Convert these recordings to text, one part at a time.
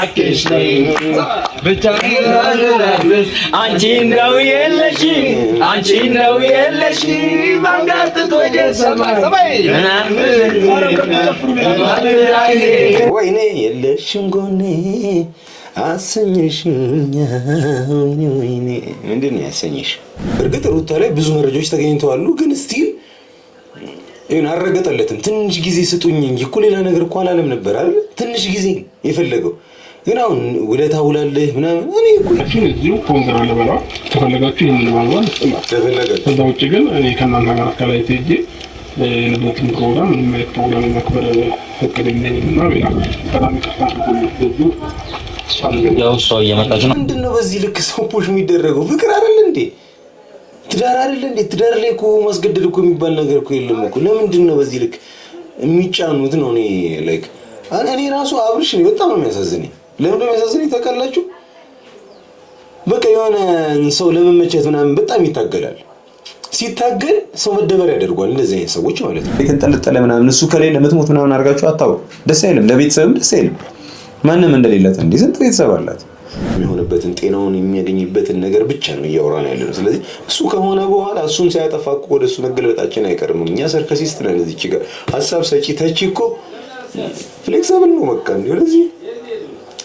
እባክሽ ነይ ብቻዬን አልረፍሽ አንቺን ነው የለሽ አንቺን ነው የለሽ ባንጋጥቶ የሰማይ ወይኔ የለሽም ጎኔ አሰኘሽኛ ወይኔ ምንድን ነው ያሰኘሽ? እርግጥ ሩታ ላይ ብዙ መረጃዎች ተገኝተዋል፣ ግን ስቲል ይሄን አረጋገጠለትም። ትንሽ ጊዜ ስጡኝ እንጂ እኮ ሌላ ነገር እኮ አላለም ነበር አይደል? ትንሽ ጊዜ የፈለገው ግን አሁን ውለታ ውላለህ ምናምን እኔ እኮ እዚሁ ኮንትራ ለበላ ተፈለጋችሁ ይሄን ለማለት ተፈለጋችሁ። ከዛ ውጭ ግን እኔ ከእናንተ ጋር አካላይ ተይጄ ለበትን ፕሮግራም ምን ፕሮግራም ማክበር ፈቀደልኝ እና ሌላ በጣም ይከፋል። ያው ሰው እየመጣች ነው። ምንድነው በዚህ ልክ ሰው ፑሽ የሚደረገው? ፍቅር አይደል እንዴ? ትዳር አይደል እንዴ? ትዳር ላይ እኮ ማስገደድ እኮ የሚባል ነገር እኮ የለም እኮ። ለምንድን ነው በዚህ ልክ የሚጫኑት ነው? እኔ ላይክ እኔ ራሱ አብርሽ ነው በጣም ነው የሚያሳዝነኝ። ለምን ነው የሚያሳዝነኝ ታውቃላችሁ? በቃ የሆነ ሰው ለመመቸት ምናምን በጣም ይታገላል። ሲታገል ሰው መደበር ያደርጓል። እንደዚህ አይነት ሰዎች ማለት ነው። የተንጠለጠለ ምናምን እሱ ከሌለ ለምትሞት ምናምን አድርጋችሁ አታውሩ። ደስ አይልም፣ ለቤተሰብም ደስ አይልም። ማንም እንደሌላት እንዴ ስንት ቤተሰብ አላት። የሚሆንበትን ጤናውን የሚያገኝበትን ነገር ብቻ ነው እያወራን ያለነው። ስለዚህ እሱ ከሆነ በኋላ እሱን ሲያጠፋ እኮ ወደ እሱ መገልበጣችን አይቀርም። እኛ ሰርከሲስት ነን። እዚች ጋር ሀሳብ ሰጪ ተቺ እኮ ፍሌክሲብል ነው። በቃ እንደዚህ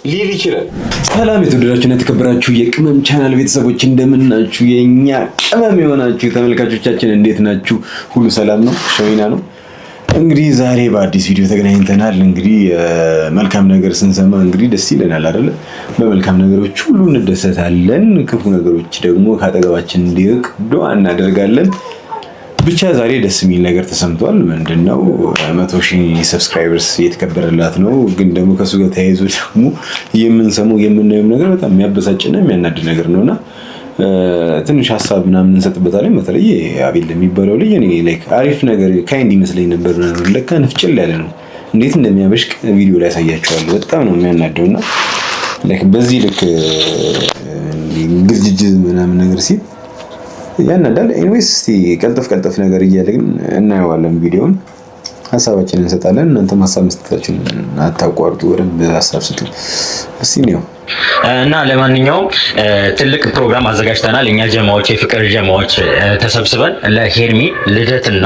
ሊል ይችላል። ሰላም የተወደዳችሁና የተከበራችሁ የቅመም ቻናል ቤተሰቦች እንደምን ናችሁ? የኛ ቅመም የሆናችሁ ተመልካቾቻችን እንዴት ናችሁ? ሁሉ ሰላም ነው? ሸዊና ነው። እንግዲህ ዛሬ በአዲስ ቪዲዮ ተገናኝተናል። እንግዲህ መልካም ነገር ስንሰማ እንግዲህ ደስ ይለናል አይደል? በመልካም ነገሮች ሁሉ እንደሰታለን፣ ክፉ ነገሮች ደግሞ ካጠገባችን እንዲርቅ ዱአ እናደርጋለን። ብቻ ዛሬ ደስ የሚል ነገር ተሰምቷል። ምንድነው 100,000 ሰብስክራይበርስ እየተከበረላት ነው። ግን ደግሞ ከሱ ጋር ተያይዞ ደግሞ የምንሰማው የምናየው ነገር በጣም የሚያበሳጭና የሚያናድድ ነገር ነውና ትንሽ ሀሳብ ምናምን እንሰጥበታለን። በተለይ አቤል የሚባለው ልጅ እኔ ላይክ አሪፍ ነገር ካይንድ ይመስለኝ ነበር። ለካ ንፍጭል ያለ ነው። እንዴት እንደሚያበሽቅ ቪዲዮ ላይ ያሳያቸዋለሁ። በጣም ነው የሚያናደውና ላይክ በዚህ ልክ ግዝጅ ምናምን ነገር ሲል ያናዳል። ኤኒዌይስ እስቲ ቀልጠፍ ነገር እያደረግን እናየዋለን ቪዲዮውን። ሀሳባችንን እንሰጣለን። እናንተም ሀሳብ መስጠታችሁን አታቋርጡ። ወደም ሀሳብ ስጡ። እስቲ ነው እና ለማንኛውም ትልቅ ፕሮግራም አዘጋጅተናል። እኛ ጀማዎች የፍቅር ጀማዎች ተሰብስበን ለሄርሚ ልደትና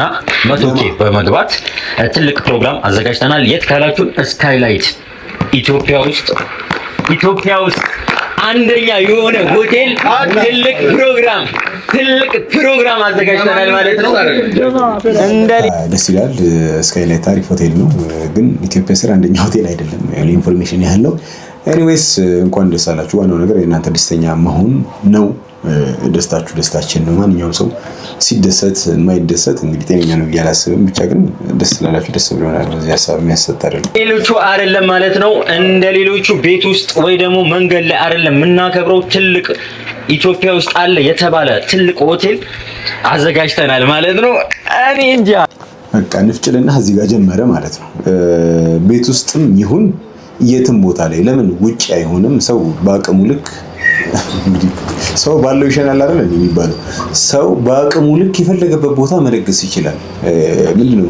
100K በመግባት ትልቅ ፕሮግራም አዘጋጅተናል። የት ካላችሁ ስካይላይት ኢትዮጵያ ውስጥ አንደኛ የሆነ ሆቴል ትልቅ ፕሮግራም አዘጋጅተናል ማለት ነው። ደስ ይላል። ስካይላይት አሪፍ ሆቴል ነው፣ ግን ኢትዮጵያ ስራ አንደኛ ሆቴል አይደለም። ያለ ኢንፎርሜሽን ያለው ኤኒዌይስ እንኳን ደስ አላችሁ። ዋናው ነገር የእናንተ ደስተኛ መሆን ነው። ደስታችሁ ደስታችን ነው። ማንኛውም ሰው ሲደሰት የማይደሰት እንግዲህ ጤነኛ ነው ብዬ አላስብም። ብቻ ግን ደስ ስላላችሁ ደስ ብሎናል። በዚህ ሀሳብ የሚያሰጥ አይደለም። ሌሎቹ አይደለም ማለት ነው። እንደ ሌሎቹ ቤት ውስጥ ወይ ደግሞ መንገድ ላይ አይደለም የምናከብረው። ትልቅ ኢትዮጵያ ውስጥ አለ የተባለ ትልቅ ሆቴል አዘጋጅተናል ማለት ነው። እኔ እንጃ በቃ ንፍጭልና እዚህ ጋር ጀመረ ማለት ነው። ቤት ውስጥም ይሁን የትም ቦታ ላይ ለምን ውጪ አይሆንም? ሰው በአቅሙ ልክ እንግዲህ ሰው ባለው ይሸናል አይደል የሚባለው። ሰው በአቅሙ ልክ የፈለገበት ቦታ መለገስ ይችላል። ምንድነው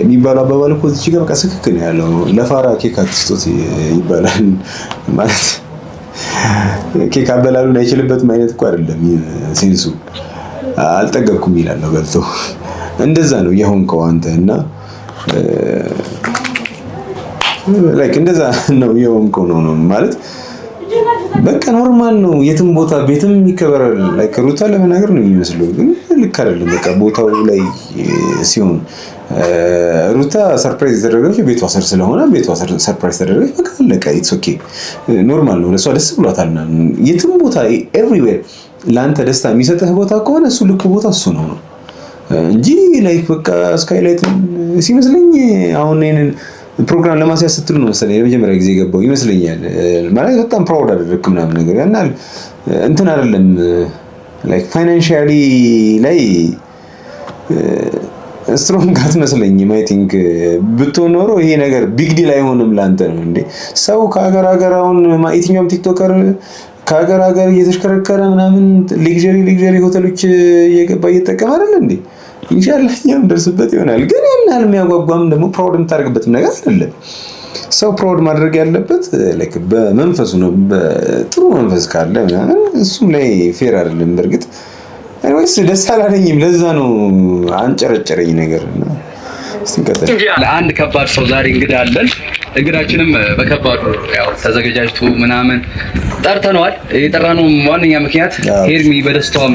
የሚባለው አባባል እኮ እዚህ ጋር በቃ ስክክ ነው ያለው። ለፋራ ኬክ አትስጡት ይባላል ማለት ኬክ አበላሉን አይችልበትም አይነት እኮ አይደለም ሴንሱ። አልጠገብኩም ይላል ነው በልቶ። እንደዛ ነው የሆንከው አንተ እና ላይክ እንደዛ ነው የሆንከው ነው ማለት በቃ ኖርማል ነው። የትም ቦታ ቤትም ይከበራል። ላይክ ሩታ ለመናገር ነው የሚመስለው፣ ግን ልክ አይደለም። በቃ ቦታው ላይ ሲሆን ሩታ ሰርፕራይዝ ተደረገች፣ ቤቷ ስር ስለሆነ ቤቷ ሰርፕራይዝ ተደረገች። በቃ ለቃ ኢትስ ኦኬ ኖርማል ነው። ለሷ ደስ ብሏታልና የትም ቦታ ኤቭሪዌር ለአንተ ደስታ የሚሰጥህ ቦታ ከሆነ እሱ ልክ ቦታ እሱ ነው እንጂ ላይክ በቃ ስካይላይት ሲመስለኝ አሁን እኔን ፕሮግራም ለማስያዝ ስትሉ ነው መሰለኝ ለመጀመሪያ ጊዜ ገባው ይመስለኛል። ማለት በጣም ፕራውድ አደረክ ምናምን ነገር ያናል እንትን አይደለም ላይክ ፋይናንሻሊ ላይ ስትሮንግ አትመስለኝም። አይ ቲንክ ብትሆን ኖሮ ይሄ ነገር ቢግ ዲል አይሆንም ላንተ ነው እንዴ። ሰው ከሀገር አሁን የትኛውም ቲክቶከር ከሀገር እየተሽከረከረ ምናምን ሌክዠሪ ሆቴሎች እየገባ እየተጠቀመ አይደል እንዴ? ኢንሻአላህ እኛም ደርስበት ይሆናል። ግን ያን ያህል የሚያጓጓም ደግሞ ፕራውድ የምታደርግበትም ነገር አይደለም። ሰው ፕራውድ ማድረግ ያለበት ላይክ በመንፈሱ ነው። በጥሩ መንፈስ ካለ ምናምን እሱም ላይ ፌር አይደለም። በእርግጥ ወይስ ደስ አላለኝም። ለዛ ነው አንጨረጨረኝ ነገር ነው። ለአንድ ከባድ ሰው ዛሬ እንግዳ አለን። እንግዳችንም በከባዱ ያው ተዘጋጅቶ ምናምን ጠርተነዋል። የጠራነው ዋነኛ ምክንያት ሄርሚ በደስታዋም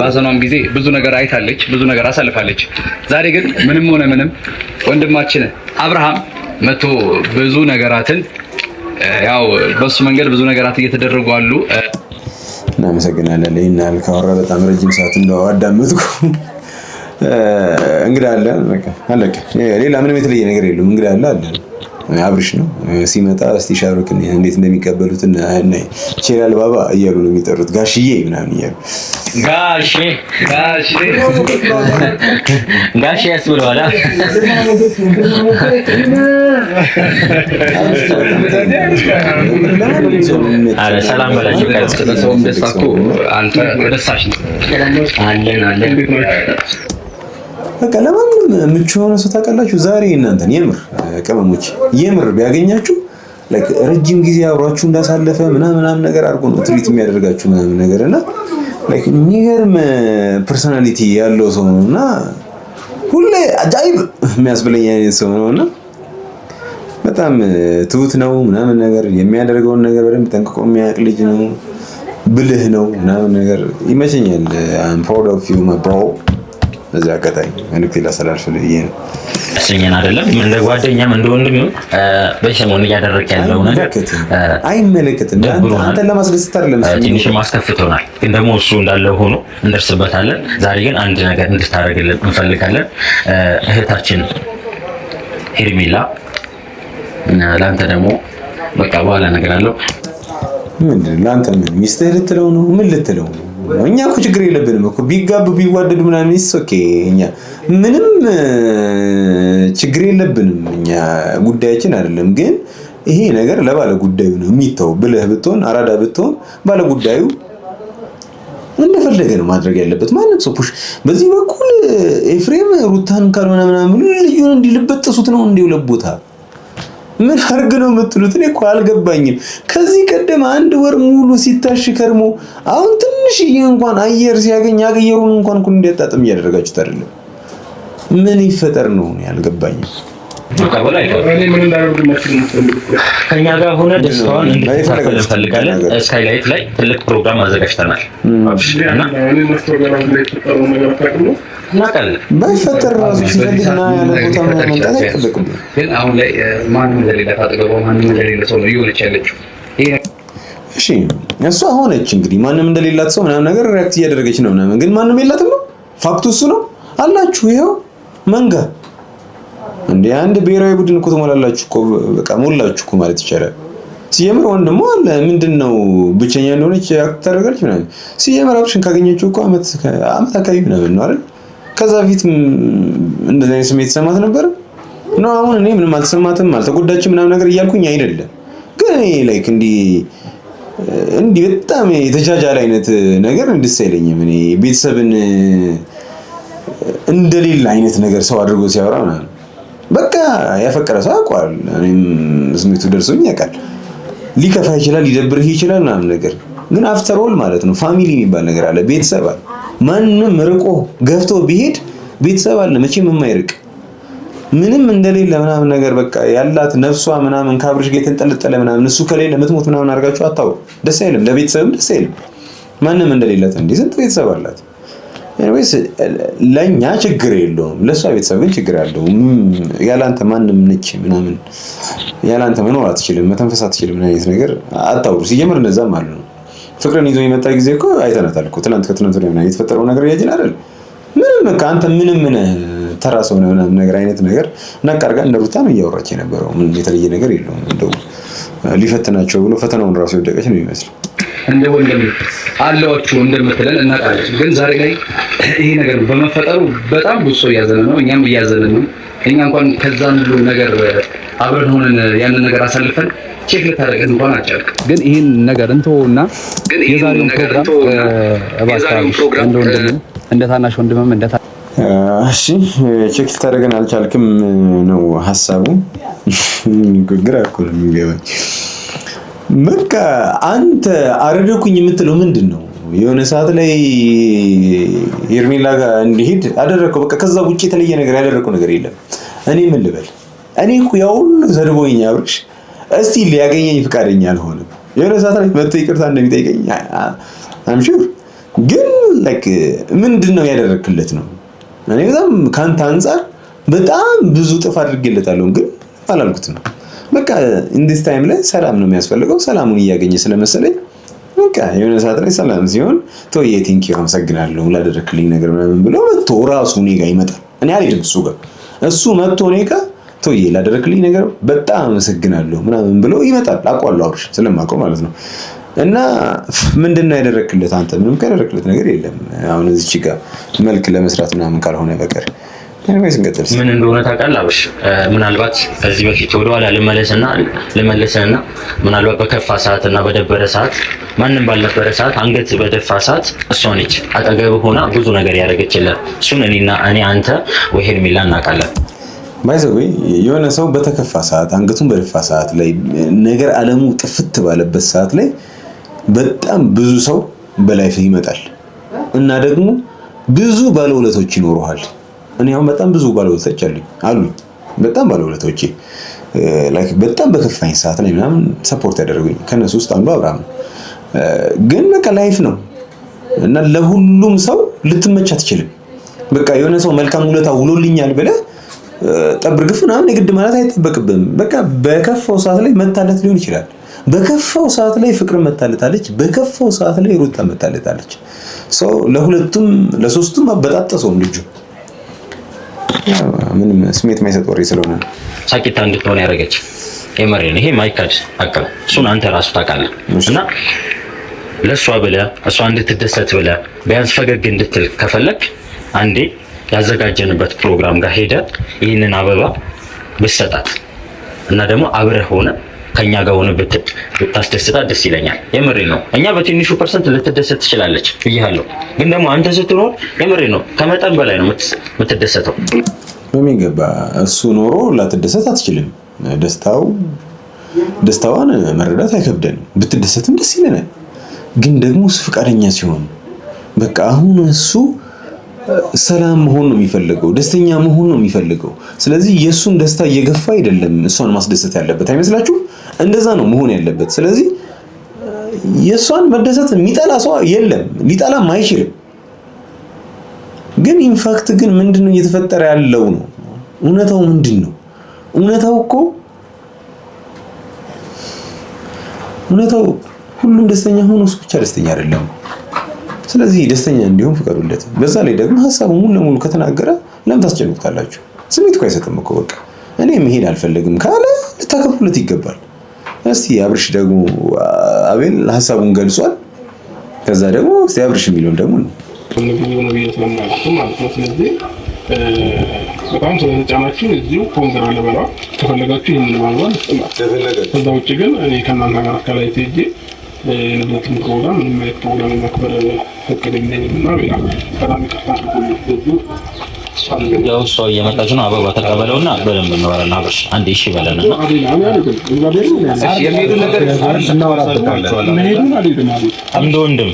ባዘኗም ጊዜ ብዙ ነገር አይታለች፣ ብዙ ነገር አሳልፋለች። ዛሬ ግን ምንም ሆነ ምንም ወንድማችን አብርሃም መቶ ብዙ ነገራትን ያው በሱ መንገድ ብዙ ነገራት እየተደረጉ አሉ። እናመሰግናለን። ይሄን አልካወራ በጣም ረጅም ሰዓት እንደው አዳመጥኩ። እንግዳ አለ በቃ አለቀ። ሌላ ምንም የተለየ ነገር የለውም። እንግዳ አለ አብርሽ ነው ሲመጣ እስቲ ሻሩክን እንዴት እንደሚቀበሉት እና ቼላል ባባ እያሉ ነው የሚጠሩት። ጋሽዬ ምናምን እያሉ ጋሼ ያስብለዋል። አረ ሰላም በላችሁ። ከሰውም ደስታኩ አንተ ደስታሽ ነው አለን በቃ ለማንም ምቹ የሆነ ሰው ታውቃላችሁ። ዛሬ እናንተን የምር ቅመሞች የምር ቢያገኛችሁ ላይክ ረጅም ጊዜ አብሯችሁ እንዳሳለፈ ምናምን ነገር አድርጎ ነው ትሪት የሚያደርጋችሁ ምናምን ነገርና ላይክ የሚገርም ፐርሶናሊቲ ያለው ሰው ነውና ሁሌ አጃይብ የሚያስብለኝ አይነት ሰው ነውና በጣም ትሁት ነው ምናምን ነገር የሚያደርገውን ነገር በደንብ ጠንቅቆ የሚያውቅ ልጅ ነው። ብልህ ነው ምናምን ነገር ይመቸኛል። I'm proud of you my bro። እዛ አጋጣሚ መልእክት ላስተላልፍልህ ብዬ ነው። እሰኛን አይደለም እንደ ጓደኛም እንደ ወንድም በሰሞኑ እያደረክ ያለው ነገር አይመለከትም። አንተን ለማስደሰት አይደለም። ትንሽ ማስከፍቶናል፣ ግን ደግሞ እሱ እንዳለ ሆኖ እንደርስበታለን። ዛሬ ግን አንድ ነገር እንድታደርግልን እንፈልጋለን። እህታችን ሄርሜላ ለአንተ ደግሞ በቃ በኋላ ነገር አለው። ምንድን ለአንተ ምን ሚስትህ ልትለው ነው? ምን ልትለው ነው? እኛ እኮ ችግር የለብንም እኮ ቢጋቡ ቢዋደዱ ምናምን ኦኬ። እኛ ምንም ችግር የለብንም። እኛ ጉዳያችን አይደለም። ግን ይሄ ነገር ለባለ ጉዳዩ ነው የሚተው። ብለህ ብትሆን አራዳ ብትሆን ባለ ጉዳዩ እንደፈለገ ነው ማድረግ ያለበት። ማንም ሰው ፑሽ በዚህ በኩል ኤፍሬም ሩታን ካልሆነ ምናምን ልዩን እንዲልበጥሱት ነው እንዲው ለቦታ ምን አርግ ነው የምትሉት? እኔ እኮ አልገባኝም። ከዚህ ቀደም አንድ ወር ሙሉ ሲታሽ ከርሞ አሁን ትንሽ እንኳን አየር ሲያገኝ አየሩን እንኳን ኩን እንዲያጣጥም እያደረጋችሁት አይደለም። ምን ይፈጠር ነው? እኔ አልገባኝም። ከኛ ጋር ሆነ ደስታውን እንድትካፈል እንፈልጋለን። ስካይላይት ላይ ትልቅ ፕሮግራም አዘጋጅተናል እናውቃለን። ባይፈጠር ራሱ ሲፈልግና ያለ ቦታ መምጣት አይጠበቅም። ግን አሁን ላይ ማንም እንደሌለ ታጠገበው ማንም እንደሌለ ሰው ነው እየሆነች ያለችው። እሺ እሷ ሆነች እንግዲህ ማንም እንደሌላት ሰው ምናምን ነገር ሪያክት እያደረገች ነው ምናምን። ግን ማንም የላትም ነው ፋክቱ እሱ ነው አላችሁ። ይሄው መንጋ እንደ አንድ ብሔራዊ ቡድን እኮ ተሞላላችሁ እኮ በቃ ሞላችሁ እኮ ማለት ይቻላል። ሲጀምር ወንድሟ አለ ምንድነው ብቸኛ እንደሆነች አክት ታደርጋለች ምናምን። ሲጀምር አብሽን ካገኘችው እኮ አመት አካባቢ ምናምን ነው አይደል? ከዛ ፊት እንደዚህ አይነት ስሜት ሰማት ነበር ነው። አሁን እኔ ምንም አልተሰማትም አልተጎዳችም ምናምን ነገር እያልኩኝ አይደለም። ግን እኔ ላይክ እንዲህ በጣም የተጃጃለ አይነት ነገር እንድስ አይለኝም። እኔ ቤተሰብን እንደሌለ አይነት ነገር ሰው አድርጎ ሲያወራ ምናምን በቃ ያፈቀረ ሰው ያውቃል። እኔም ስሜቱ ደርሶኝ ያውቃል። ሊከፋ ይችላል ሊደብርህ ይችላል ምናምን ነገር ግን አፍተር ኦል ማለት ነው ፋሚሊ የሚባል ነገር አለ። ቤተሰብ አለ። ማንም ርቆ ገፍቶ ቢሄድ ቤተሰብ አለ መቼም የማይርቅ ምንም እንደሌለ ምናምን ነገር በቃ ያላት ነፍሷ ምናምን ካብርሽ ጋር የተንጠለጠለ ምናምን እሱ ከሌለ ምትሞት ምናምን አድርጋችሁ አታው ደስ አይልም። ለቤተሰብም ደስ አይልም። ማንም እንደሌላት እንዴ ስንት ቤተሰብ አላት። ኤኒዌይስ ለኛ ችግር የለውም። ለሷ ቤተሰብ ግን ችግር አለው። ያላንተ ማንም ነች ምናምን ያላንተ መኖር አትችልም መተንፈስ አትችልም አይነት ነገር አታውሩ። ሲጀምር እንደዛም አለ ነው። ፍቅርን ይዞ የመጣ ጊዜ እኮ አይተናታል እኮ ትናንት ከትናንት ወዲያ ምናምን የተፈጠረው ነገር ያጅን አይደል? ምንም ካንተ ምንም ተራሰው ነው ምናምን ነገር አይነት ነገር ነቃርጋ እንደሩታ ነው እያወራች የነበረው። ምን የተለየ ነገር የለውም። እንደው ሊፈትናቸው ብሎ ፈተናውን ራሱ ወደቀች ነው የሚመስለው። እንደ ወንድም አለዋችሁ እንደምትለን እናውቃለን። ግን ዛሬ ላይ ይሄ ነገር በመፈጠሩ በጣም ብዙ ሰው እያዘነ ነው፣ እኛም እያዘንን ነው። እኛ እንኳን ከዛን ሁሉ ነገር አብረን ሆነን ያንን ነገር አሳልፈን ቼክ ልታደርገን እንኳን አልቻልክም። ግን ይሄን ነገር እንተውና የዛሬውን ፕሮግራም እንደ ወንድምም እንደ ታናሽ ወንድምም እሺ ቼክ ታደርገን አልቻልክም ነው ሐሳቡ። ግራ እኮ ነው የሚገባኝ። በቃ አንተ አረደኩኝ የምትለው ምንድነው? የሆነ ሰዓት ላይ ሄርሜላ ጋር እንዲሄድ አደረከው። በቃ ከዛ ውጪ የተለየ ነገር ያደረከው ነገር የለም። እኔ ምን ልበል? እኔ እኮ ያው ሁሉ ሰድቦኝ አብርሽ እስቲ ሊያገኘኝ ፍቃደኛ አልሆነም። የሆነ ሰዓት ላይ መጥቶ ይቅርታ እንደሚጠይቀኝ አም ሹር። ግን ላይክ ምንድነው ያደረክለት ነው? እኔ በጣም ካንተ አንፃር በጣም ብዙ ጥፍ አድርጌለታለሁ፣ ግን አላልኩትም። በቃ ኢንዲስ ታይም ላይ ሰላም ነው የሚያስፈልገው። ሰላሙን እያገኘ ስለመሰለኝ በቃ የሆነ ሰዓት ላይ ሰላም ሲሆን ቶዬ ቴንኪው አመሰግናለሁ ላደረክልኝ ነገር ምናምን ብሎ መጥቶ ራሱ እኔ ጋር ይመጣል። እኔ አልሄድም እሱ ጋር። እሱ መጥቶ እኔ ጋር ቶዬ ላደረክልኝ ነገር በጣም አመሰግናለሁ ምናምን ብሎ ይመጣል። አውቀዋለሁ አብርሽ ስለማውቀው ማለት ነው። እና ምንድነው ያደረክለት አንተ? ምንም ያደረክለት ነገር የለም። አሁን እዚች ጋር መልክ ለመስራት ምናምን ካልሆነ በቀር ምን እንደሆነ ታውቃለህ አብርሽ? ምናልባት ከዚህ በፊት ወደኋላ ልመለስና ምናልባት በከፋ ሰዓትና በደበረ ሰዓት ማንም ባልነበረ ሰዓት አንገት በደፋ ሰዓት እሷ ነች አጠገብህ ሆና ብዙ ነገር ያደረገችልህ። እሱን እኔ አንተ ወይ ሄርሜላ እናውቃለን። ባይዘው የሆነ ሰው በተከፋ ሰዓት አንገቱን በደፋ ሰዓት ላይ ነገር ዓለሙ ጥፍት ባለበት ሰዓት ላይ በጣም ብዙ ሰው በላይፍ ይመጣል እና ደግሞ ብዙ ባለውለቶች ይኖሩሃል። እኔ አሁን በጣም ብዙ ባለውለቶች አሉኝ። በጣም ባለውለቶቼ ላይክ በጣም በከፋኝ ሰዓት ላይ ምናምን ሰፖርት ያደረጉኝ ከነሱ ውስጥ አንዱ አብርሃም ነው። ግን በቃ ላይፍ ነው እና ለሁሉም ሰው ልትመች አትችልም። በቃ የሆነ ሰው መልካም ውለታ ውሎልኛል ብለህ ጠብርግፍ ምናምን የግድ ማለት አይጠበቅብህም። በቃ በከፋው ሰዓት ላይ መታለት ሊሆን ይችላል። በከፋው ሰዓት ላይ ፍቅር መታለታለች፣ በከፋው ሰዓት ላይ ሩታ መታለታለች። ሶ ለሁለቱም ለሶስቱም አበጣጠሰውም ልጁ ምንም ስሜት ማይሰጥ ወሬ ስለሆነ ሳቂታ እንድትሆን ያደረገች የመሬን ይሄ ማይካድ አቀም እሱን አንተ ራሱ ታውቃለህ። እና ለሷ ብለህ እሷ እንድትደሰት ብለህ ቢያንስ ፈገግ እንድትል ከፈለክ አንዴ ያዘጋጀንበት ፕሮግራም ጋር ሄደ ይህንን አበባ ብትሰጣት እና ደግሞ አብረህ ሆነ ከኛ ጋር ሆነ ብታስደስታት ደስ ይለኛል። የምሬ ነው። እኛ በትንሹ ፐርሰንት ልትደሰት ትችላለች ብያለሁ፣ ግን ደግሞ አንተ ስትኖር የምሬ ነው ከመጠን በላይ ነው የምትደሰተው። በሚገባ እሱ ኖሮ ላትደሰት አትችልም። ደስታዋን መረዳት አይከብደንም። ብትደሰትም ደስ ይለናል። ግን ደግሞ እሱ ፈቃደኛ ሲሆን በቃ አሁን እሱ ሰላም መሆን ነው የሚፈልገው፣ ደስተኛ መሆን ነው የሚፈልገው። ስለዚህ የሱን ደስታ እየገፋ አይደለም እሷን ማስደሰት ያለበት አይመስላችሁ? እንደዛ ነው መሆን ያለበት። ስለዚህ የሷን መደሰት የሚጠላ ሰው የለም፣ ሊጠላም አይችልም። ግን ኢንፋክት ግን ምንድነው እየተፈጠረ ያለው ነው? እውነታው ምንድነው? እውነታው ሁሉም ደስተኛ ሆኖ እሱ ብቻ ደስተኛ አይደለም። ስለዚህ ደስተኛ እንዲሆን ፍቀዱለት። በዛ ላይ ደግሞ ሐሳቡን ሙሉ ለሙሉ ከተናገረ ለምን ታስጨንቁታላችሁ? ስሜት እኮ አይሰጥም እኮ በቃ እኔ መሄድ አልፈልግም ካለ ልታከብሩለት ይገባል። እስቲ አብርሽ ደግሞ አቤል ሐሳቡን ገልጿል። ከዛ ደግሞ እስቲ አብርሽ የሚለውን ደግሞ ነው ስለዚህ በጣም ስለተጫናችሁ እዚሁ ኮንግራ ለበላ ከፈለጋችሁ ይህንን ማልባል ይስጥላል። ከዛ ውጭ ግን እኔ ከእናንተ ጋር አካላይ ተሄጄ የልደትን ፕሮግራም ምንም አይነት ፕሮግራም የማክበር እቅድ የለኝም እና በጣም ይቅርታ አድርጉልኝ። ያው እሷ እየመጣች ነው። አበባ ተቀበለውና በደንብ እንወራለን። አብርሽ አንዴ እሺ በለንና እንደ ወንድም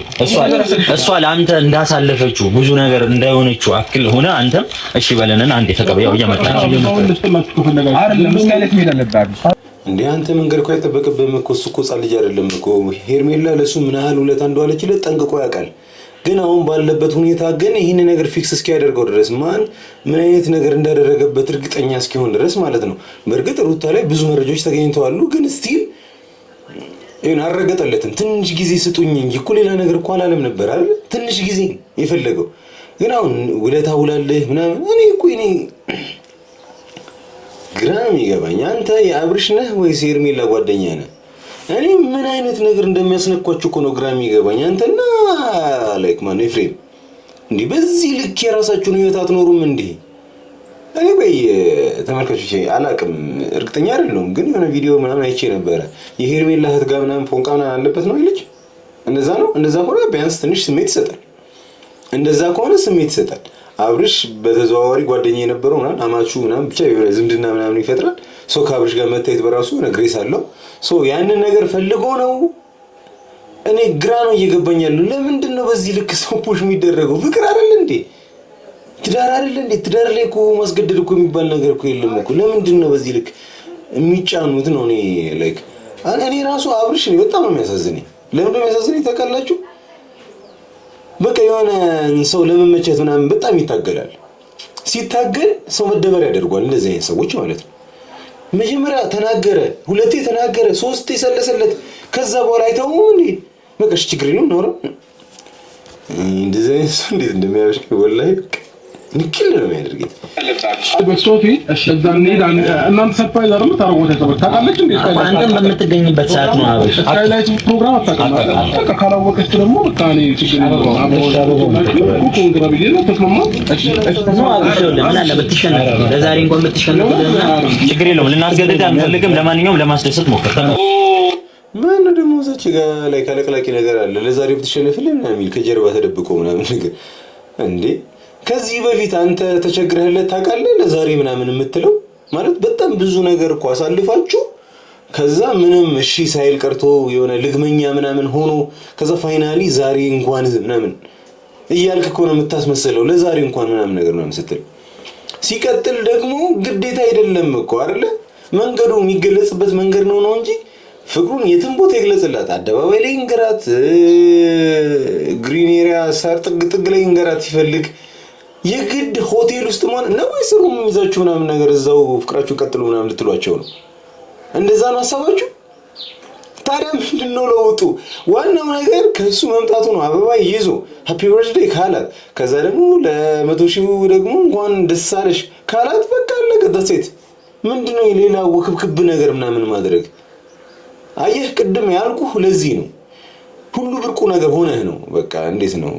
እሷ ለአንተ እንዳሳለፈችው ብዙ ነገር እንዳይሆነችው አክል ሆነ አንተም እሺ በለንና አንዴ ተቀበያው እየመጣች እንዴ አንተ መንገድ እኮ አይጠበቅብህም እኮ። እሱ እኮ ሕፃን ልጅ አይደለም እኮ። ሄርሜላ ለሱ ምን ያህል ውለታ እንደዋለችለት ጠንቅቆ ያውቃል። ግን አሁን ባለበት ሁኔታ ግን ይህን ነገር ፊክስ እስኪያደርገው ድረስ ማን ምን አይነት ነገር እንዳደረገበት እርግጠኛ እስኪሆን ድረስ ማለት ነው። በእርግጥ ሩታ ላይ ብዙ መረጃዎች ተገኝተዋል፣ ግን ስቲል ይሄን አረጋገጠለትም። ትንሽ ጊዜ ስጡኝ እንጂ እኮ ሌላ ነገር እኮ አላለም ነበር አይደል? ትንሽ ጊዜ የፈለገው ግን አሁን ውለታ ውላለህ ምናምን እኔ ግራ የሚገባኝ አንተ የአብርሽ ነህ ወይስ የሄርሜላ ጓደኛ ነህ? እኔ ምን አይነት ነገር እንደሚያስነኳችሁ እኮ ነው ግራ የሚገባኝ። አንተና ላይክ ማን ኤፍሬም እንዲህ በዚህ ልክ የራሳችሁን ህይወት አትኖሩም እንዴ? እኔ ተመልካቾች አላቅም፣ እርግጠኛ አይደለሁም፣ ግን የሆነ ቪዲዮ ምናምን አይቼ ነበረ። የሄርሜላ እህት ጋር ምናምን ፎንቃ ምናምን አለበት ነው ልጅ። እንደዛ ነው። እንደዛ ከሆነ ቢያንስ ትንሽ ስሜት ይሰጣል። አብርሽ በተዘዋዋሪ ጓደኛ የነበረው ምናምን አማቹ ምናምን ብቻ የሆነ ዝምድና ምናምን ይፈጥራል። ሶ ከአብርሽ ጋር መታየት በራሱ የሆነ ግሬስ አለው። ሶ ያንን ነገር ፈልጎ ነው። እኔ ግራ ነው እየገባኝ ያለው። ለምንድን ነው በዚህ ልክ ሰው ፑሽ የሚደረገው? ፍቅር አይደል እንዴ? ትዳር አይደል እንዴ? ትዳር ላይ እኮ ማስገደድ እኮ የሚባል ነገር እኮ የለም እኮ። ለምንድን ነው በዚህ ልክ የሚጫኑት ነው? እኔ ላይክ እኔ ራሱ አብርሽ ነው በጣም ነው የሚያሳዝነኝ። ለምን ነው የሚያሳዝነኝ ታውቃላችሁ? በቃ የሆነ ሰው ለመመቸት ምናምን በጣም ይታገላል። ሲታገል ሰው መደበር ያደርጓል። እንደዚህ አይነት ሰዎች ማለት ነው። መጀመሪያ ተናገረ፣ ሁለቴ ተናገረ፣ ሶስቴ ሰለሰለት። ከዛ በኋላ አይተውም እንዴ በቃ ችግር የለውም ነው እንደዚህ አይነት ሰው እንዴት እንደሚያበሽቅ ወላሂ ንክል ነው የሚያደርገኝ። በሶፊ እዛ እንሂድ እናንተ ሰርፕራይዝ አድርጉ ታረጋግጡ ታውቃለች እንዴ? አንተም በምትገኝበት ሰዓት ነው አብሽ ስካይላይት ፕሮግራም አታውቅም። በቃ ካላወቀች ደግሞ በቃ እኔ ችግር የለውም። ለዛሬ እንኳን ብትሸነፍ ችግር የለውም። ልናስገድድ አንፈልግም። ለማንኛውም ለማስደሰት ሞክር። ማን ደግሞ እዛች ጋር ላይ ካለቅላቂ ነገር አለ። ለዛሬ ብትሸነፍልን የሚል ከጀርባ ተደብቆ ምናምን ነገር እንዴ ከዚህ በፊት አንተ ተቸግረህለት ታውቃለህ? ለዛሬ ምናምን የምትለው ማለት በጣም ብዙ ነገር እኮ አሳልፋችሁ ከዛ ምንም እሺ ሳይል ቀርቶ የሆነ ልግመኛ ምናምን ሆኖ ከዛ ፋይናሊ ዛሬ እንኳን ምናምን እያልክ እኮ ነው የምታስመስለው። ለዛሬ እንኳን ምናምን ነገር ነው ስትል ሲቀጥል ደግሞ ግዴታ አይደለም እኮ አይደለ? መንገዱ የሚገለጽበት መንገድ ነው እንጂ ፍቅሩን የትም ቦታ ይግለጽላት። አደባባይ ላይ እንገራት፣ ግሪን ኤሪያ ሳር ጥግ ላይ እንገራት ሲፈልግ የግድ ሆቴል ውስጥ ማለት ነው ወይስ ሩም ይዛችሁ ምናምን ነገር እዛው ፍቅራችሁ ቀጥሉ ምናምን ልትሏቸው ነው? እንደዛ ነው ሐሳባችሁ? ታዲያ ምንድነው ለውጡ? ዋናው ነገር ከሱ መምጣቱ ነው። አበባ ይዞ ሃፒ በርዝዴይ ካላት ከዛ ደግሞ ለ100,000 ደግሞ እንኳን ደስ አለሽ ካላት በቃ አለቀ። ሴት ምንድነው ሌላ ውክብክብ ነገር ምናምን ማድረግ? አየህ ቅድም ያልኩህ ለዚህ ነው። ሁሉ ብርቁ ነገር ሆነህ ነው። በቃ እንዴት ነው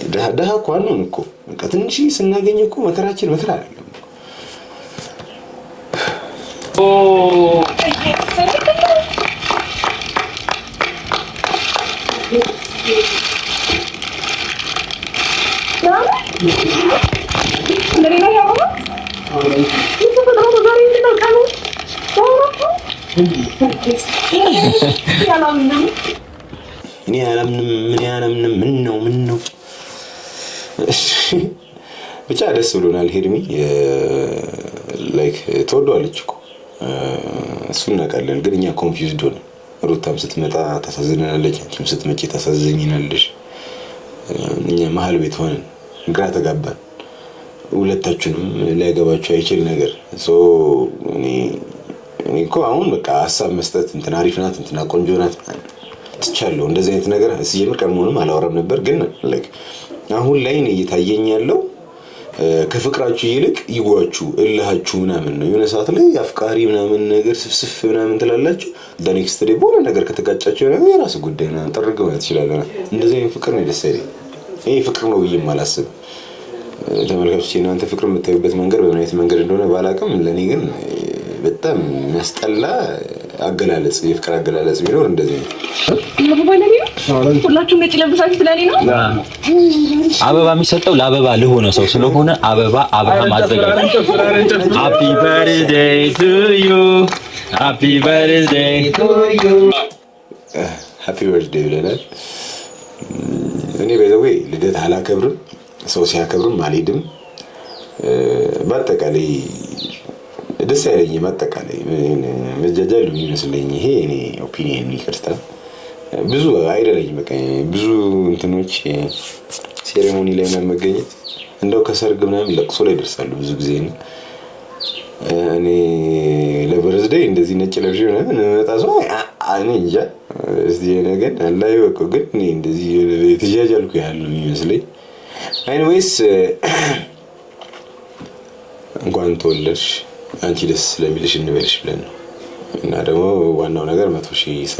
ደሃ እኮ አልሆን እኮ በቃ ትንሽ ስናገኝ እኮ መከራችን መከራ አይደለም። እኔ አላምንም። ምን ነው ብቻ ደስ ብሎናል። ሄርሚ ላይክ ተወዷለች እኮ እሱን እናውቃለን። ግን እኛ ኮንፊውዝድ ሆነ። ሩታም ስትመጣ ታሳዝነናለች፣ አንቺም ስትመጪ ታሳዝኝናለሽ። እኛ መሀል ቤት ሆነን ግራ ተጋባን። ሁለታችንም ሊያገባችሁ አይችል ነገር እኔ እኮ አሁን በቃ ሀሳብ መስጠት እንትና አሪፍ ናት እንትና ቆንጆ ናት ትቻለሁ። እንደዚህ አይነት ነገር ሲጀምር ቀድሞውንም አላወራም ነበር። ግን ላይክ አሁን ላይ ነው እየታየኝ ያለው ከፍቅራችሁ ይልቅ ይጓችሁ እልሃችሁ ምናምን ነው። የሆነ ሰዓት ላይ አፍቃሪ ምናምን ነገር ስፍስፍ ምናምን ትላላችሁ። ኔክስት ዴይ በሆነ ነገር ከተጋጫችሁ ነው የራስ ጉዳይ ነው። ጠርገው ትችላለና እንደዚህ አይነት ፍቅር ነው ደስ አይለኝ። ይሄ ፍቅር ነው ብዬ አላስብም። ተመልካቾች እናንተ ፍቅር የምታዩበት መንገድ በምን አይነት መንገድ እንደሆነ ባላውቅም ለኔ ግን በጣም የሚያስጠላ አገላለጽ የፍቅር አገላለጽ ቢኖር እንደዚህ ነው። ሁላችሁም ነጭ ለብሳችሁ ስለኔ ነው። አበባ የሚሰጠው ለአበባ ለሆነ ሰው ስለሆነ አበባ ማዘጋጀት ሃፒ በርዝዴይ ቱ ዩ ሃፒ በርዝዴይ ቱ ዩ ሃፒ በርዝዴይ ብለናል። እኔ በዘዌ ልደት አላከብርም፣ ሰው ሲያከብርም አልሄድም። በአጠቃላይ ደስ አይለኝም። አጠቃላይ መጃጃል የሚመስለኝ ይሄ እኔ ኦፒኒየን ይቅርታ ብዙ አይደለኝም። በቃ ብዙ እንትኖች ሴሬሞኒ ላይ ምናምን መገኘት እንደው ከሰርግ ምናምን ለቅሶ ላይ ደርሳሉ ብዙ ጊዜ ነው። እኔ ለበርዝዴይ እንደዚህ ነጭ ለብሼ ምናምን መጣ ሰው እኔ እንጃ እዚህ ነገር አላይ በቃ ግን እኔ እንደዚህ ተጃጃልኩ ያህል ነው የሚመስለኝ። ኤኒዌይስ እንኳን ተወለድሽ አንቺ ደስ ስለሚልሽ እንበልሽ ብለን ነው። እና ደግሞ ዋናው ነገር 100,000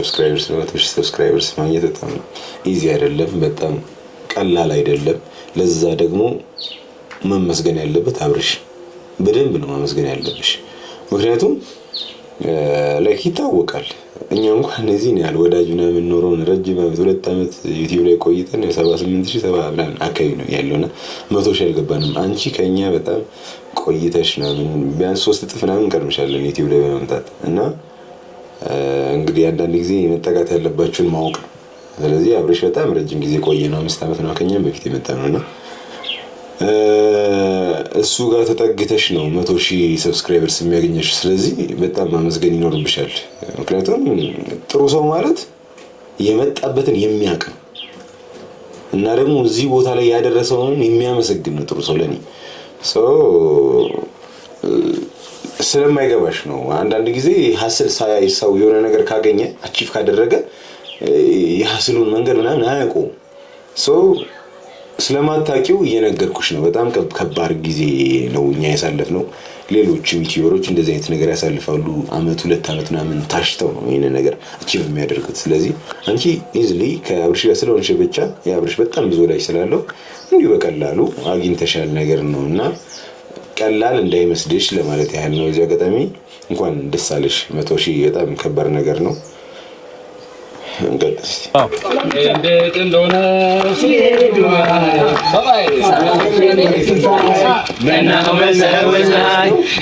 ሰብስክራይበርስ ማግኘት በጣም ኢዚ አይደለም፣ በጣም ቀላል አይደለም። ለዛ ደግሞ መመስገን ያለበት አብርሽ በደንብ ነው መመስገን ያለብሽ። ምክንያቱም ላይክ ይታወቃል እኛ እንኳን እነዚህ ነው ያለ ወዳጅ ነው የምንኖረው ረጅም ዓመት 2 ዓመት ዩቲዩብ ላይ ቆይተን 78070 ምናምን አካባቢ ነው ያለውና 100,000 አልገባንም። አንቺ ከኛ በጣም ቆይተሽ ነው ቢያንስ 3 እጥፍ ምናምን ቀርምሻለን ዩቲዩብ ላይ በመምጣት እና እንግዲህ አንዳንድ ጊዜ መጠጋት ያለባችሁን ማወቅ ነው። ስለዚህ አብረሽ በጣም ረጅም ጊዜ ቆየ ነው 5 ዓመት ነው ከኛም በፊት የመጣ ነውና እሱ ጋር ተጠግተሽ ነው 100,000 ሰብስክራይበርስ የሚያገኘሽ። ስለዚህ በጣም ማመስገን ይኖርብሻል። ምክንያቱም ጥሩ ሰው ማለት የመጣበትን የሚያውቅ እና ደግሞ እዚህ ቦታ ላይ ያደረሰውን የሚያመሰግን ነው ጥሩ ሰው ለኔ ስለማይገባሽ ነው። አንዳንድ ጊዜ ሀስል ሳይሰው የሆነ ነገር ካገኘ አቺቭ ካደረገ የሀስሉን መንገድ ምናምን አያውቁም። ስለማታውቂው እየነገርኩሽ ነው። በጣም ከባድ ጊዜ ነው እኛ ያሳለፍነው። ሌሎችም ዩቲዩበሮች እንደዚህ አይነት ነገር ያሳልፋሉ። አመት 2 ዓመት ምናምን ታሽተው ነው ይሄን ነገር አቺቭ የሚያደርጉት። ስለዚህ አንቺ ኢዝሊ ከአብርሽ ጋር ስለሆንሽ ብቻ የአብርሽ በጣም ብዙ ላይ ስላለው እንዲሁ በቀላሉ አግኝተሻል ነገር ነውና ቀላል እንዳይመስልሽ ለማለት ያህል ነው። እዚህ አጋጣሚ እንኳን ደስ አለሽ። 100,000 በጣም ከባድ ነገር ነው። እንቀጥል። እንዴት እንደሆነ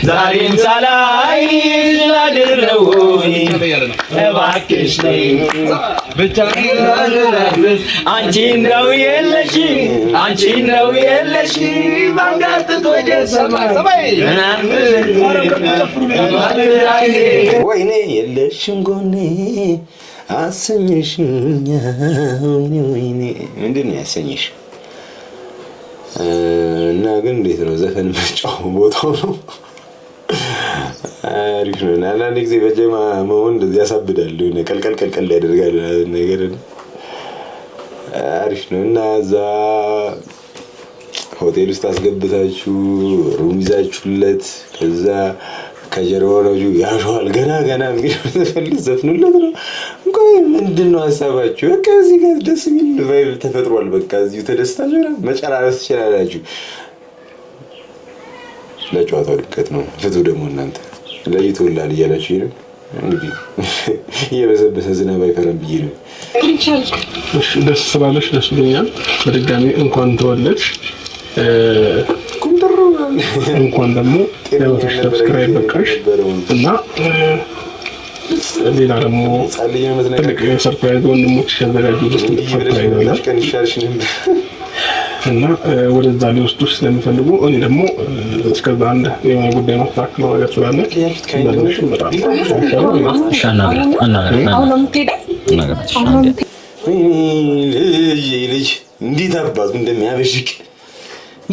ዛሬም ሳላይ ላድርነው እባክሽ ብቻ አንቺ እንደው የለሽ ባንጋጥቶ ወይኔ የለሽም ጎኔ አሰኘሽኛ ወይኔ ምንድን ነው ያሰኘሽ? እና ግን እንዴት ነው ዘፈን መጫው ቦታው ነው አሪፍ ነው። አንዳንድ ጊዜ በጀማ መሆን እንደዚህ ያሳብዳል። ቀልቀል ያደርጋል ነገር አሪፍ ነው። እና እዛ ሆቴል ውስጥ አስገብታችሁ ሩም ይዛችሁለት ከዛ ከጀርባው ነው ያሻል ገና እንግዲህ ዘፍኑለት ነው። እንኳን ምንድነው ሐሳባችሁ? በቃ እዚህ ጋር ደስ የሚል ቫይብ ተፈጥሯል። በቃ እዚሁ ተደስታችሁ መጨራረስ ትችላላችሁ። ለጨዋታው ድምቀት ነው። ፍቱ ደግሞ እናንተ ለይቶላል እያላችሁ ነው እንግዲህ እየበዘበሰ ዝናብ አይፈረም ብዬ ነው። እሺ ደስ ስላለሽ ደስ ብሎኛል። በድጋሚ እንኳን ተወለድሽ። እንኳን ደግሞ ለወጥሽ ሰብስክራይብ በቃሽ እና ሌላ ደግሞ ትልቅ ሰርፕራይዝ ወንድሞች ያዘጋጁት ሰርፕራይዝ እና ወደዛ ሊወስዱሽ ስለሚፈልጉ እኔ ደግሞ እስከዛ አንድ የሆነ ጉዳይ ማስተካከለው ነገር ስላለ ልጅ እንዴት አባቱ እንደሚያበሽቅ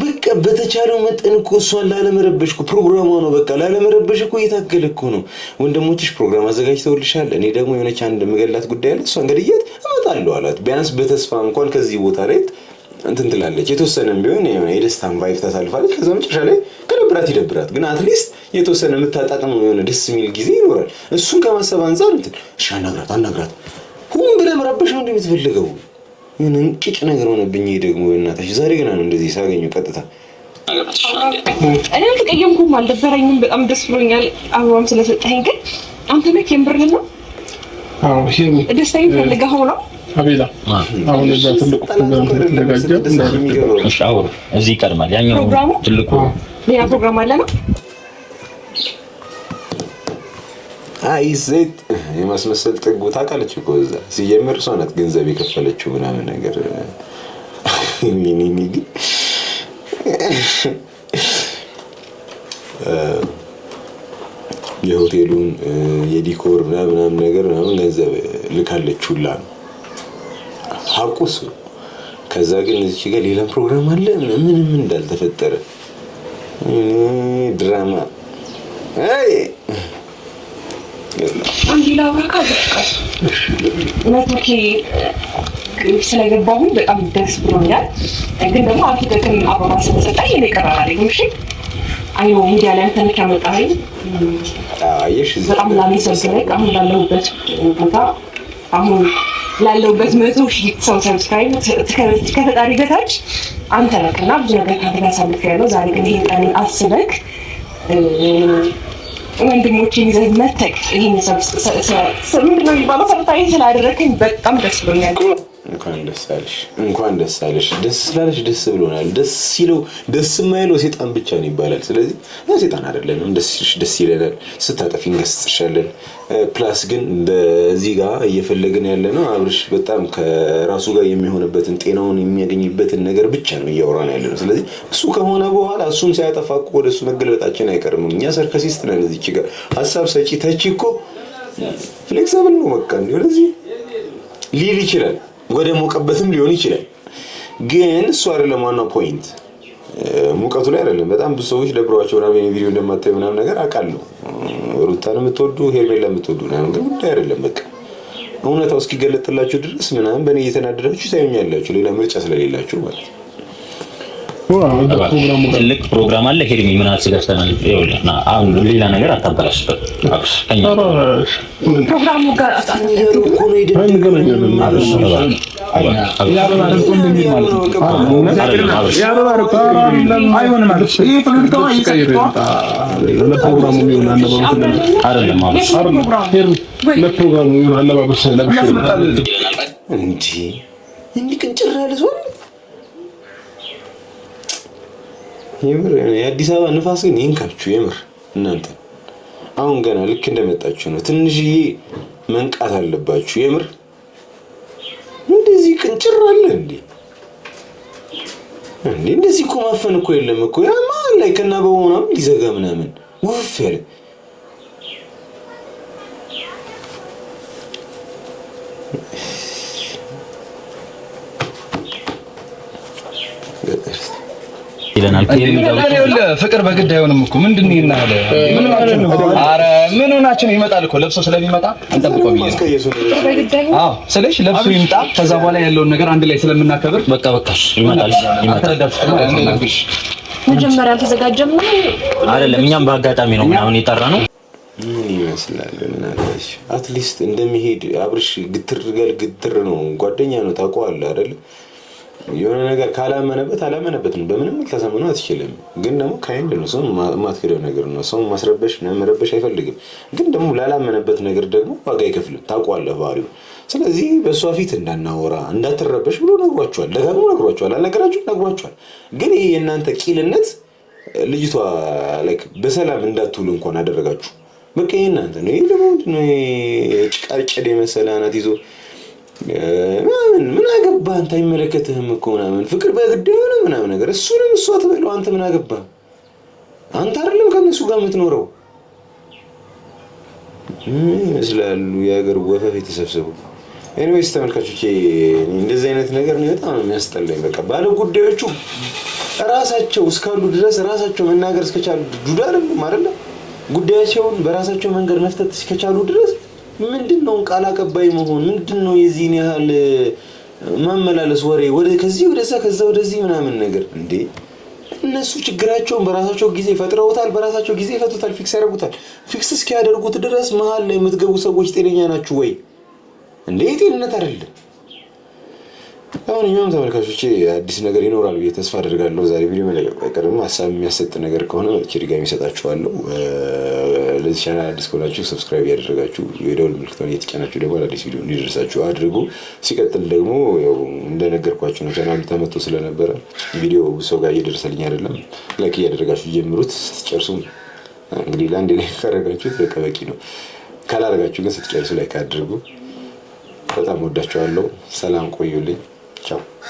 በቃ በተቻለው መጠን እኮ እሷን ላለመረበሽ እኮ ፕሮግራሟ ነው። በቃ ላለመረበሽ እኮ እየታገለ እኮ ነው። ወንድሞችሽ ፕሮግራም አዘጋጅተውልሻል። እኔ ደግሞ የሆነች አንድ መገላት ጉዳይ አለ። እሷን ገድያት እመጣለሁ አላት። ቢያንስ በተስፋ እንኳን ከዚህ ቦታ ላይ እንትን ትላለች። የተወሰነም ቢሆን የደስታን ቫይብ ታሳልፋለች። ከዛ መጨረሻ ላይ ከደብራት ይደብራት፣ ግን አትሊስት የተወሰነ የምታጣጥመው የሆነ ደስ የሚል ጊዜ ይኖራል። እሱን ከማሰብ አንፃር እንትን እሺ አናግራት ሁን ብለህ መረበሽ ነው እንደምትፈልገው ምን እንቅጭ ነገር ሆነብኝ። ደግሞ እናታሽ ዛሬ ገና ነው እንደዚህ ሳገኘው ቀጥታ እኔ ተቀየምኩም አልደበረኝም። በጣም ደስ ብሎኛል አበባም ስለሰጠኸኝ። ግን አንተ ነህ የምርህ ነው? አዎ ይሄ ደስታዬን ፈልገኸው ነው? አቤላ አሁን እዛ ትልቁ ፕሮግራም ተዘጋጀ እንዳይገባ እሺ አውሩ እዚህ ይቀርማል። ያኛው ትልቁ ሌላ ፕሮግራም አለ ነው። አይ ሴት የማስመሰል ጥጉ ታውቃለች እኮ እዛ ሲጀምር እሷ ናት ገንዘብ የከፈለችው ምናምን ነገር ግን የሆቴሉን የዲኮር ምናምን ነገር ምናምን ገንዘብ ልካለች ሁላ ነው ሐቁስ። ከዛ ግን እዚህ ጋር ሌላ ፕሮግራም አለ ምንም እንዳልተፈጠረ ድራማ አይ አንዲላ ወራካ በቃ ነጥቂ ስለገባሁ በጣም ደስ ብሎኛል። ግን ደግሞ አርኪቴክትን አበባ ስለሰጠኝ እኔ ቀራራለኝ። እሺ አይኖ ሚዲያ ላይ እንትን ከመጣኝ አይሽ በጣም ላመሰግንህ። አሁን ላለሁበት ቦታ አሁን ላለሁበት 100,000 ሰው ሰብስክራይብ ከፈጣሪ በታች አንተ ነህና ብዙ ነገር ካደረሳልፍ ያለው ዛሬ ግን ይሄን ቀን አስበክ ወንድሞቼን ይዘህ መተህ ይሄን ምንድን ነው የሚባለው ሰብታዊ ስላደረግኝ በጣም ደስ ብሎኛል። እንኳን ደስ አለሽ። ደስ ስላለሽ ደስ ብሎናል። ደስ ሲለው ደስ የማይለው ሴጣን ብቻ ነው ይባላል። ስለዚህ ሴጣን አይደለንም። ደስ ይለናል። ስታጠፊ እንገስጽሻለን። ፕላስ ግን በዚህ ጋር እየፈለግን ያለ ነው አብርሽ በጣም ከራሱ ጋር የሚሆንበትን ጤናውን የሚያገኝበትን ነገር ብቻ ነው እያወራን ያለ ነው። ስለዚህ እሱ ከሆነ በኋላ እሱም ሲያጠፋ እኮ ወደ እሱ መገልበጣችን አይቀርም። እኛ ሰርከሲስት ነን። እዚች ጋር ሀሳብ ሰጪ ተቺ እኮ ፍሌክሲብል ነው። በቃ ወደዚህ ሊል ይችላል፣ ወደ ሞቀበትም ሊሆን ይችላል። ግን እሱ አይደለም ዋናው ፖይንት፣ ሙቀቱ ላይ አይደለም። በጣም ብዙ ሰዎች ደብረዋቸው ምናምን ቪዲዮ እንደማታዩ ምናምን ነገር አውቃለሁ። ሩታን የምትወዱ ሄርሜላ የምትወዱ ምናምን ግን ጉዳይ አይደለም። በቃ እውነታው እስኪገለጥላችሁ ድረስ ምናምን በእኔ እየተናደዳችሁ ታዩኛላችሁ፣ ሌላ ምርጫ ስለሌላችሁ ማለት ነው። ትልቅ ፕሮግራም አለ። ሄርሚ ምን አስገስተናል? ይኸውልህ አሁን ሌላ ነገር አታበላሽበት። ፕሮግራሙ ጋር እንዲህ ቅንጭር ያለ ሰው የምር የአዲስ አበባ ንፋስ ግን ይንካችሁ። የምር እናንተ አሁን ገና ልክ እንደመጣችሁ ነው። ትንሽዬ መንቃት አለባችሁ። የምር እንደዚህ ቅንጭር አለ እንዴ? እንደዚህ እኮ ማፈን እኮ የለም እኮ ያማ ላይ ከና በሆነም ሊዘጋ ምናምን ውፍ ያለ ይለናል። ፍቅር በግድ አይሆንም እኮ ምንድን ነው ይናለ ምን ሆናችን ይመጣል እኮ ለብሶ ስለሚመጣ እንጠብቀው ብዬ ነው። አዎ ስለሽ ለብሶ ይምጣ። ከዛ በኋላ ያለውን ነገር አንድ ላይ ስለምናከብር በቃሽ ይመጣል። መጀመሪያ አልተዘጋጀም ነው አይደለም። እኛም በአጋጣሚ ነው ምናምን የጠራ ነው። ምን ይመስላል እናለሽ? አትሊስት እንደሚሄድ አብርሽ ግትር ነው፣ ጓደኛ ነው፣ ታውቀዋለህ አይደል? የሆነ ነገር ካላመነበት አላመነበትም። በምንም ልታሳምነው አትችልም። ግን ደግሞ ካይንድ ነው፣ ሰው ማትከደው ነገር ነው። ሰው ማስረበሽ መረበሽ አይፈልግም። ግን ደግሞ ላላመነበት ነገር ደግሞ ዋጋ አይከፍልም። ታውቀዋለህ ባህሪው። ስለዚህ በእሷ ፊት እንዳናወራ እንዳትረበሽ ብሎ ነግሯቸዋል። ደጋግሞ ነግሯቸዋል። አልነገራችሁም? ነግሯቸዋል። ግን ይሄ የእናንተ ቂልነት ልጅቷ ላይክ በሰላም እንዳትውል እንኳን አደረጋችሁ። በቃ ይሄ እናንተ ነው። ይሄ ደግሞ ምንድነው? ጭቃጨድ የመሰለ አናት ይዞ ምን አገባህ አንተ? አይመለከትህም እኮ ምናምን ፍቅር በግድ የሆነ ምናምን ነገር እሱንም እሷ ትበለው አንተ ምን አገባህ? አንተ አይደለም ከነሱ ጋር የምትኖረው። ይመስላሉ የሀገር ወፈፍ የተሰብሰቡ። ኤኒዌይስ ተመልካቾቼ እንደዚህ አይነት ነገር ነው በጣም የሚያስጠላኝ። በቃ ባለ ጉዳዮቹ ራሳቸው እስካሉ ድረስ ራሳቸው መናገር እስከቻሉ ጁዳ አይደለም አይደለ? ጉዳያቸውን በራሳቸው መንገድ መፍታት እስከቻሉ ድረስ ምንድነው ቃል አቀባይ መሆን? ምንድነው የዚህን ያህል ማመላለስ ወሬ ወደ ከዚህ ወደዛ ከዛ ወደዚህ ምናምን ነገር እንዴ? እነሱ ችግራቸውን በራሳቸው ጊዜ ፈጥረውታል፣ በራሳቸው ጊዜ ይፈቱታል፣ ፊክስ ያደርጉታል። ፊክስ እስኪያደርጉት ድረስ መሀል ላይ የምትገቡ ሰዎች ጤነኛ ናችሁ ወይ እንዴ? ጤንነት አይደለም። አሁን እኛም ተመልካቾቼ አዲስ ነገር ይኖራል ብዬ ተስፋ አደርጋለሁ። ዛሬ ቪዲዮ መለቀቅ አይቀርም። ሀሳብ የሚያሰጥ ነገር ከሆነ ድጋሚ እሰጣችኋለሁ። ለዚህ ቻናል አዲስ ከሆናችሁ ሰብስክራይብ ያደረጋችሁ የደወል ምልክቱን እየተጫናችሁ ደግሞ አዲስ ቪዲዮ እንዲደርሳችሁ አድርጉ። ሲቀጥል ደግሞ ያው እንደነገርኳችሁ ነው፣ ቻናሉ ተመቶ ስለነበረ ቪዲዮ ሰው ጋር እየደረሰልኝ አይደለም። ላይክ እያደረጋችሁ ጀምሩት። ስትጨርሱ እንግዲህ ለአንድ ላይ ካደረጋችሁት በቃ በቂ ነው። ካላደረጋችሁ ግን ስትጨርሱ ላይክ አድርጉ። በጣም ወዳችኋለሁ። ሰላም ቆዩልኝ። ቻው